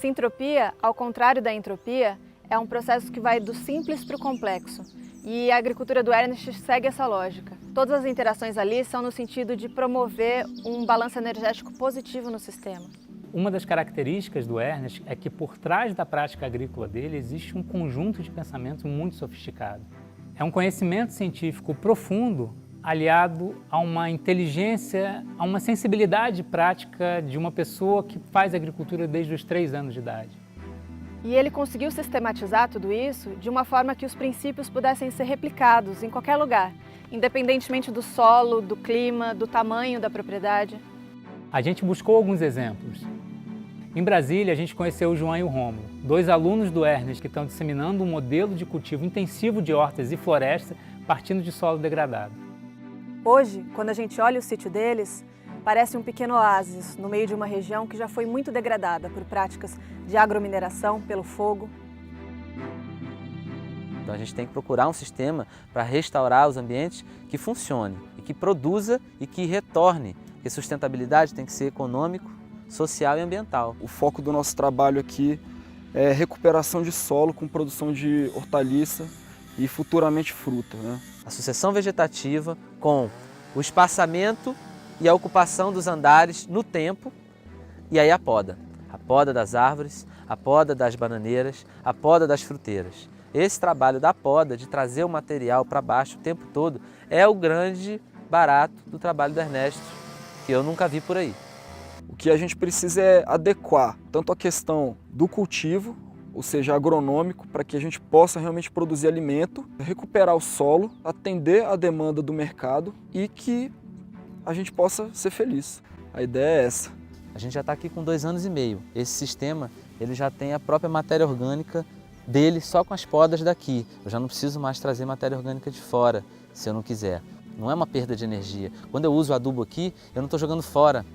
A sintropia, ao contrário da entropia, é um processo que vai do simples para o complexo. E a agricultura do Ernest segue essa lógica. Todas as interações ali são no sentido de promover um balanço energético positivo no sistema. Uma das características do Ernest é que por trás da prática agrícola dele existe um conjunto de pensamento muito sofisticado. É um conhecimento científico profundo, aliado a uma inteligência, a uma sensibilidade prática de uma pessoa que faz agricultura desde os 3 anos de idade. E ele conseguiu sistematizar tudo isso de uma forma que os princípios pudessem ser replicados em qualquer lugar, independentemente do solo, do clima, do tamanho da propriedade. A gente buscou alguns exemplos. Em Brasília, a gente conheceu o João e o Rômulo, 2 alunos do Ernest que estão disseminando um modelo de cultivo intensivo de hortas e floresta partindo de solo degradado. Hoje, quando a gente olha o sítio deles, parece um pequeno oásis no meio de uma região que já foi muito degradada por práticas de agromineração, pelo fogo. Então a gente tem que procurar um sistema para restaurar os ambientes que funcione e que produza e que retorne. Porque sustentabilidade tem que ser econômico, social e ambiental. O foco do nosso trabalho aqui é recuperação de solo com produção de hortaliça e futuramente fruta, né? A sucessão vegetativa com o espaçamento e a ocupação dos andares no tempo e aí a poda das árvores, a poda das bananeiras, a poda das fruteiras. Esse trabalho da poda, de trazer o material para baixo o tempo todo, é o grande barato do trabalho do Ernesto, que eu nunca vi por aí. O que a gente precisa é adequar tanto a questão do cultivo, ou seja, agronômico, para que a gente possa realmente produzir alimento, recuperar o solo, atender a demanda do mercado e que a gente possa ser feliz. A ideia é essa. A gente já está aqui com 2 anos e meio. Esse sistema ele já tem a própria matéria orgânica dele só com as podas daqui. Eu já não preciso mais trazer matéria orgânica de fora, se eu não quiser. Não é uma perda de energia. Quando eu uso o adubo aqui, eu não estou jogando fora.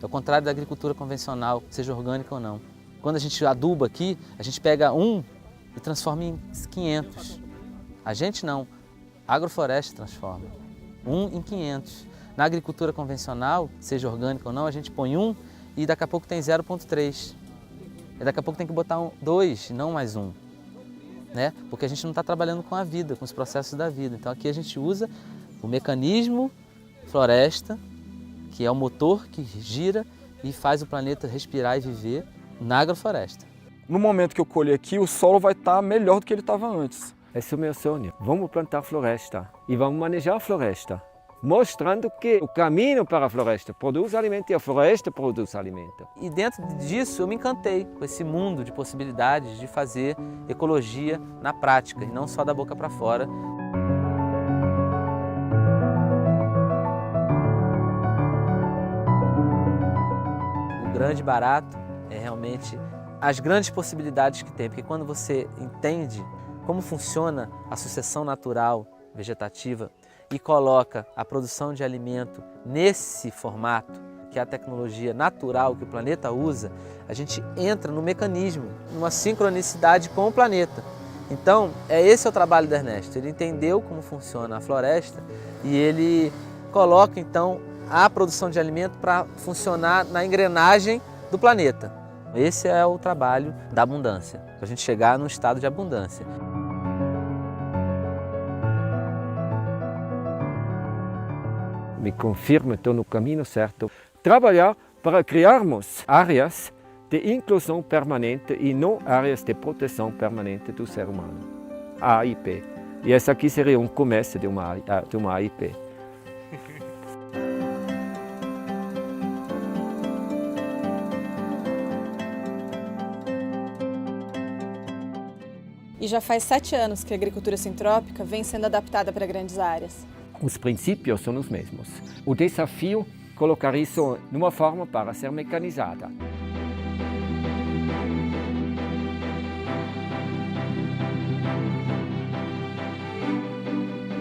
É o contrário da agricultura convencional, seja orgânica ou não. Quando a gente aduba aqui, a gente pega 1 e transforma em 500. A gente não. A agrofloresta transforma. 1 em 500. Na agricultura convencional, seja orgânica ou não, a gente põe 1 e daqui a pouco tem 0,3. E daqui a pouco tem que botar 2, não mais 1. Né? Porque a gente não está trabalhando com a vida, com os processos da vida. Então aqui a gente usa o mecanismo floresta, que é o motor que gira e faz o planeta respirar e viver na agrofloresta. No momento que eu colher aqui, o solo vai estar melhor do que ele estava antes. Esse é o meu sonho. Vamos plantar floresta e vamos manejar a floresta, mostrando que o caminho para a floresta produz alimento e a floresta produz alimento. E dentro disso eu me encantei com esse mundo de possibilidades de fazer ecologia na prática e não só da boca para fora. O grande barato é realmente as grandes possibilidades que tem, porque quando você entende como funciona a sucessão natural vegetativa e coloca a produção de alimento nesse formato, que é a tecnologia natural que o planeta usa, a gente entra no mecanismo, numa sincronicidade com o planeta. Então, esse é o trabalho do Ernesto. Ele entendeu como funciona a floresta e ele coloca, então, a produção de alimento para funcionar na engrenagem do planeta. Esse é o trabalho da abundância, para a gente chegar num estado de abundância. Me confirma que estou no caminho certo. Trabalhar para criarmos áreas de inclusão permanente e não áreas de proteção permanente do ser humano. A AIP. E essa aqui seria um começo de uma AIP. E já faz 7 anos que a agricultura sintrópica vem sendo adaptada para grandes áreas. Os princípios são os mesmos. O desafio é colocar isso numa forma para ser mecanizada.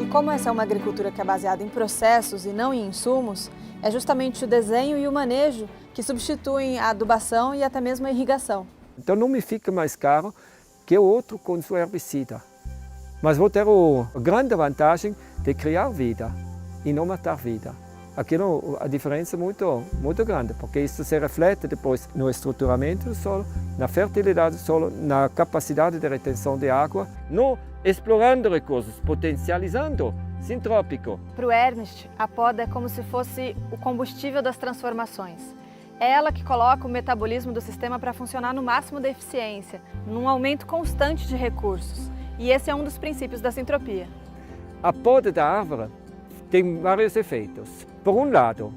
E como essa é uma agricultura que é baseada em processos e não em insumos, é justamente o desenho e o manejo que substituem a adubação e até mesmo a irrigação. Então não me fica mais caro que o outro com seu herbicida. Mas vou ter a grande vantagem de criar vida e não matar vida. aquilo a diferença é muito grande, porque isso se reflete depois no estruturamento do solo, na fertilidade do solo, na capacidade de retenção de água, no explorando recursos, potencializando sintrópico. Para o Ernest, a poda é como se fosse o combustível das transformações. É ela que coloca o metabolismo do sistema para funcionar no máximo da eficiência, num aumento constante de recursos. E esse é um dos princípios da sintropia. A poda da árvore tem vários efeitos. Por um lado,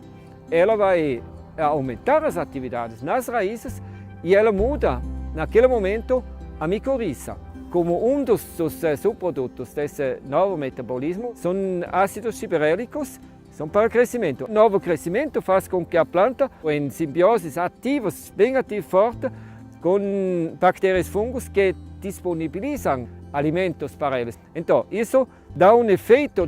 ela vai aumentar as atividades nas raízes e ela muda, naquele momento, a micorriza. Como um dos subprodutos desse novo metabolismo são ácidos gibberellicos, são para o crescimento. O novo crescimento faz com que a planta, em simbioses ativas, bem ativa e forte, com bactérias e fungos que disponibilizam alimentos para eles. Então, isso dá um efeito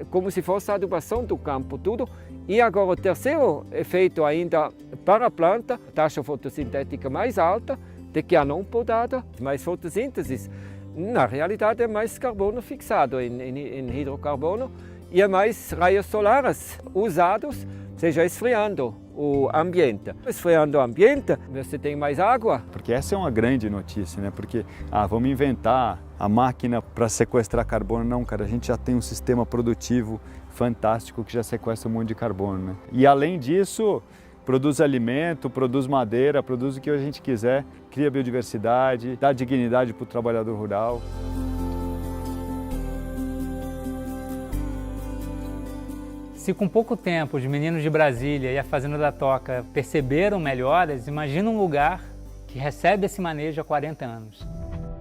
como se fosse a adubação do campo, tudo. E agora o terceiro efeito ainda para a planta, taxa fotossintética mais alta, de que a não podada, mais fotossíntese. Na realidade é mais carbono fixado em hidrocarbono e é mais raios solares usados, seja esfriando o ambiente. Esfriando o ambiente, você tem mais água. Porque essa é uma grande notícia, né? Porque, vamos inventar a máquina para sequestrar carbono. Não, cara, a gente já tem um sistema produtivo fantástico que já sequestra um monte de carbono, né? E além disso, produz alimento, produz madeira, produz o que a gente quiser, cria biodiversidade, dá dignidade para o trabalhador rural. Se com pouco tempo os meninos de Brasília e a Fazenda da Toca perceberam melhoras, imagina um lugar que recebe esse manejo há 40 anos.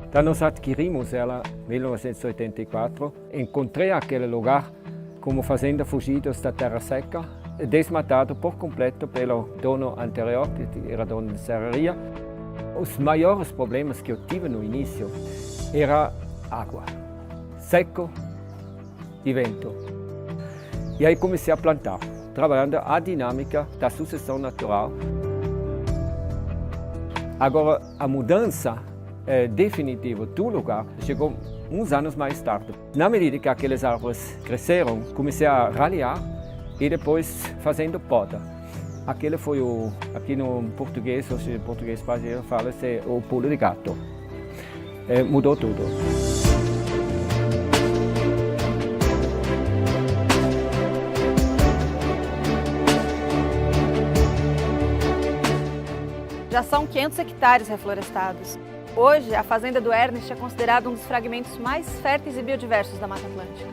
Então nós adquirimos ela em 1984, encontrei aquele lugar como fazenda fugidos da terra seca, desmatado por completo pelo dono anterior, que era dono de serraria. Os maiores problemas que eu tive no início era água, seco e vento. E aí comecei a plantar, trabalhando a dinâmica da sucessão natural. Agora, a mudança definitiva do lugar chegou uns anos mais tarde. Na medida que aquelas árvores cresceram, comecei a ralhar e depois fazendo poda. Aquele foi aqui no português, hoje em português brasileiro fala-se o pulo de gato. Mudou tudo. Já são 500 hectares reflorestados. Hoje, a fazenda do Ernest é considerada um dos fragmentos mais férteis e biodiversos da Mata Atlântica.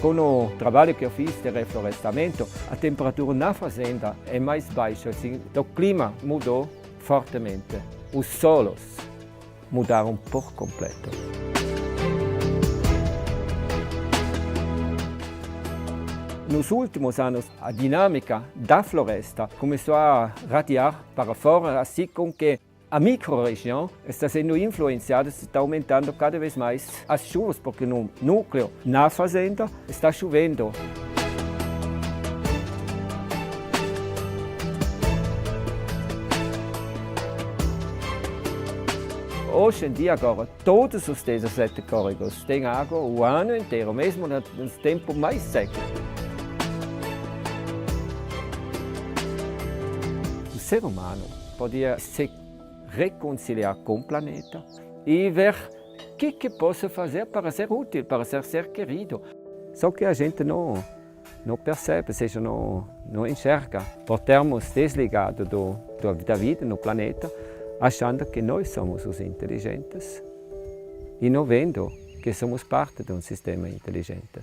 Com o trabalho que eu fiz de reflorestamento, a temperatura na fazenda é mais baixa, assim, o clima mudou fortemente. Os solos mudaram por completo. Nos últimos anos, a dinâmica da floresta começou a radiar para fora, assim com que a microrregião está sendo influenciada, está aumentando cada vez mais as chuvas, porque no núcleo, na fazenda, está chovendo. Hoje em dia, agora, todos os 17 córregos têm água o ano inteiro, mesmo nos tempos mais secos. O ser humano podia se reconciliar com o planeta e ver o que posso fazer para ser útil, para ser querido. Só que a gente não percebe, ou seja, não enxerga, por termos desligado da vida no planeta, achando que nós somos os inteligentes e não vendo que somos parte de um sistema inteligente.